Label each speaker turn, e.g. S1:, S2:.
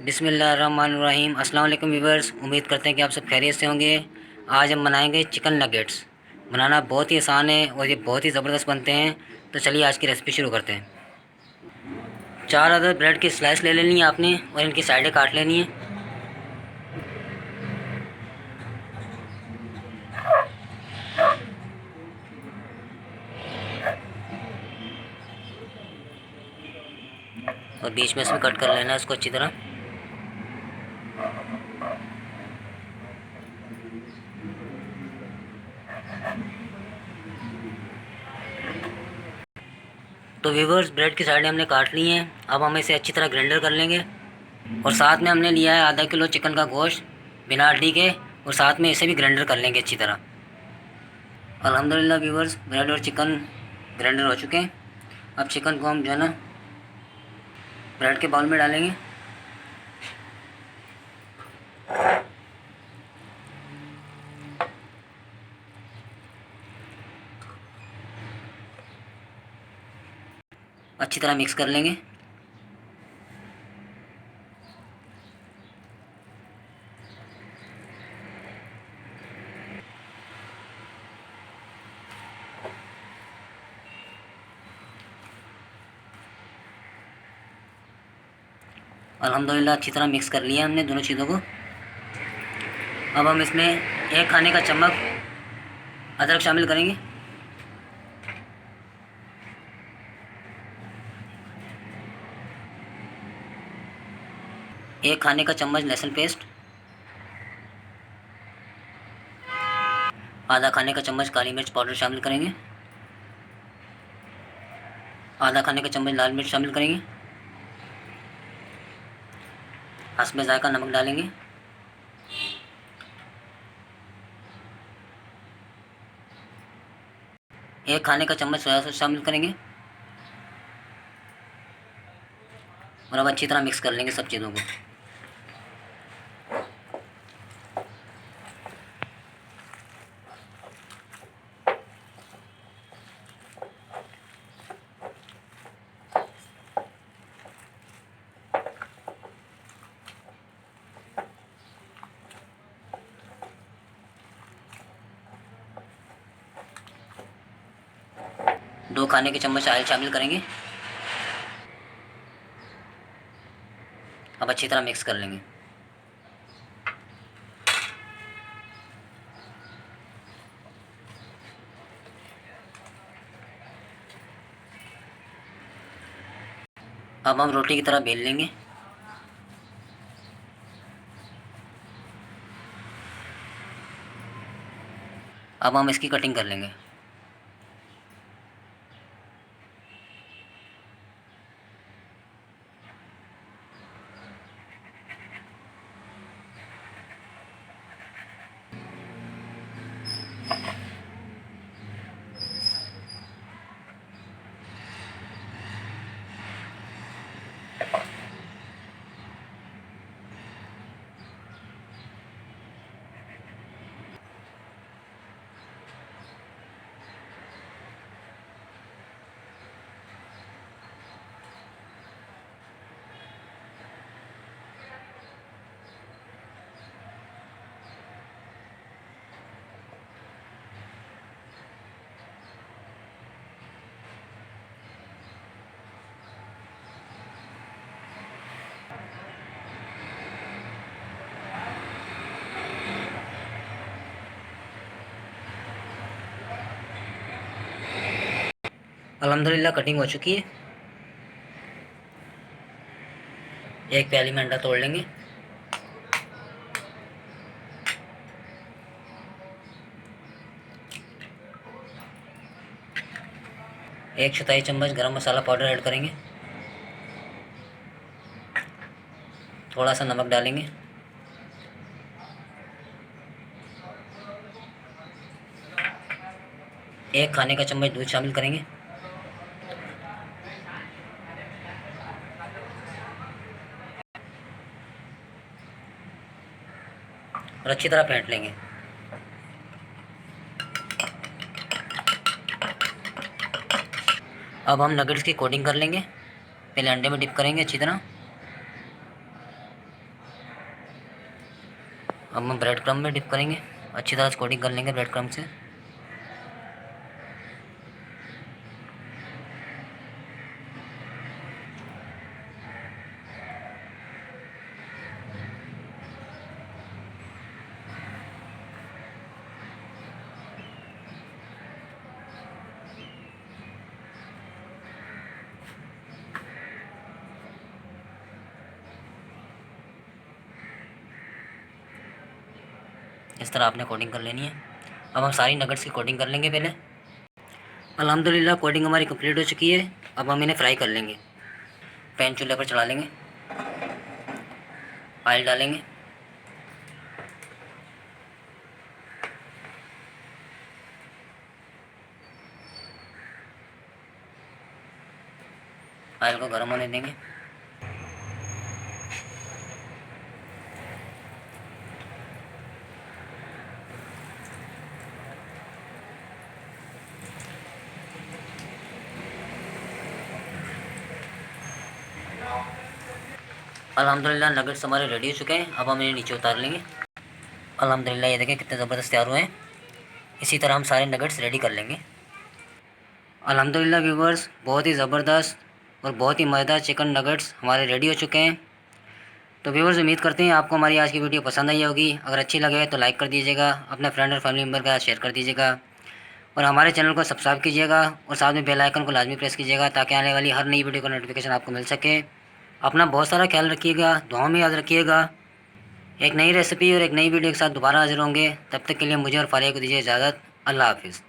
S1: बिस्मिल्लाहिर्रहमानिर्रहीम। अस्सलाम वालेकुम व्यूअर्स, उम्मीद करते हैं कि आप सब खैरियत से होंगे। आज हम बनाएंगे चिकन नगेट्स। बनाना बहुत ही आसान है और ये बहुत ही ज़बरदस्त बनते हैं। तो चलिए आज की रेसिपी शुरू करते हैं। 4 अदद ब्रेड की स्लाइस ले लेनी है आपने और इनकी साइडें काट लेनी है। और बीच में इसमें कट कर लेना है इसको अच्छी तरह। तो व्यूअर्स, ब्रेड की साइडें हमने काट ली हैं। अब हम इसे अच्छी तरह ग्राइंडर कर लेंगे। और साथ में हमने लिया है आधा किलो चिकन का गोश्त बिना हड्डी के, और साथ में इसे भी ग्राइंडर कर लेंगे अच्छी तरह। अल्हम्दुलिल्लाह व्यूअर्स, ब्रेड और चिकन ग्राइंडर हो चुके हैं। अब चिकन को हम जो है ना ब्रेड के बाउल में डालेंगे। अच्छी तरह मिक्स कर लेंगे। अल्हम्दुलिल्लाह अच्छी तरह मिक्स कर लिया हमने दोनों चीज़ों को। अब हम इसमें 1 खाने का चम्मच अदरक शामिल करेंगे। 1 खाने का चम्मच लहसुन पेस्ट। आधा खाने का चम्मच काली मिर्च पाउडर शामिल करेंगे। आधा खाने का चम्मच लाल मिर्च शामिल करेंगे। हस्बे जायका नमक डालेंगे। 1 खाने का चम्मच सोया सॉस शामिल करेंगे। और अब अच्छी तरह मिक्स कर लेंगे सब चीज़ों को। दो खाने के चम्मच ऑयल शामिल करेंगे। अब अच्छी तरह मिक्स कर लेंगे। अब हम रोटी की तरह बेल लेंगे। अब हम इसकी कटिंग कर लेंगे। अल्हम्दुलिल्लाह कटिंग हो चुकी है। एक प्याली में अंडा तोड़ लेंगे। एक चौथाई चम्मच गरम मसाला पाउडर ऐड करेंगे। थोड़ा सा नमक डालेंगे। एक खाने का चम्मच दूध शामिल करेंगे। और अच्छी तरह फेंट लेंगे। अब हम नगेट्स की कोटिंग कर लेंगे। पहले अंडे में डिप करेंगे अच्छी तरह। अब हम ब्रेड क्रम्ब में डिप करेंगे, अच्छी तरह से कोटिंग कर लेंगे ब्रेड क्रम्ब से। इस तरह आपने कोटिंग कर लेनी है। अब हम सारी नगेट्स की कोटिंग कर लेंगे पहले। अल्हम्दुलिल्लाह कोटिंग हमारी कंप्लीट हो चुकी है। अब हम इन्हें फ्राई कर लेंगे। पैन चूल्हे पर चढ़ा लेंगे, ऑयल डालेंगे, ऑयल को गर्म होने देंगे। अल्हम्दुलिल्लाह नगेट्स हमारे रेडी हो चुके हैं। अब हम इन्हें नीचे उतार लेंगे। अल्हम्दुलिल्लाह ये देखें कितने ज़बरदस्त तैयार हुए हैं। इसी तरह हम सारे नगेट्स रेडी कर लेंगे। अल्हम्दुलिल्लाह व्यूवर्स, बहुत ही ज़बरदस्त और बहुत ही मज़ेदार चिकन नगेट्स हमारे रेडी हो चुके हैं। तो व्यूवर्स, उम्मीद करते हैं आपको हमारी आज की वीडियो पसंद आई होगी। अगर अच्छी लगे तो लाइक कर दीजिएगा, अपने फ्रेंड और फैमिली मेम्बर के साथ शेयर कर दीजिएगा और हमारे चैनल को सब्सक्राइब कीजिएगा और साथ में बेल आइकन को लाजमी प्रेस कीजिएगा ताकि आने वाली हर नई वीडियो का नोटिफिकेशन आपको मिल सके। अपना बहुत सारा ख्याल रखिएगा, दुआओं में याद रखिएगा। एक नई रेसिपी और एक नई वीडियो के साथ दोबारा हाजिर होंगे। तब तक के लिए मुझे और फारिया को दीजिए इजाज़त। अल्लाह हाफिज़।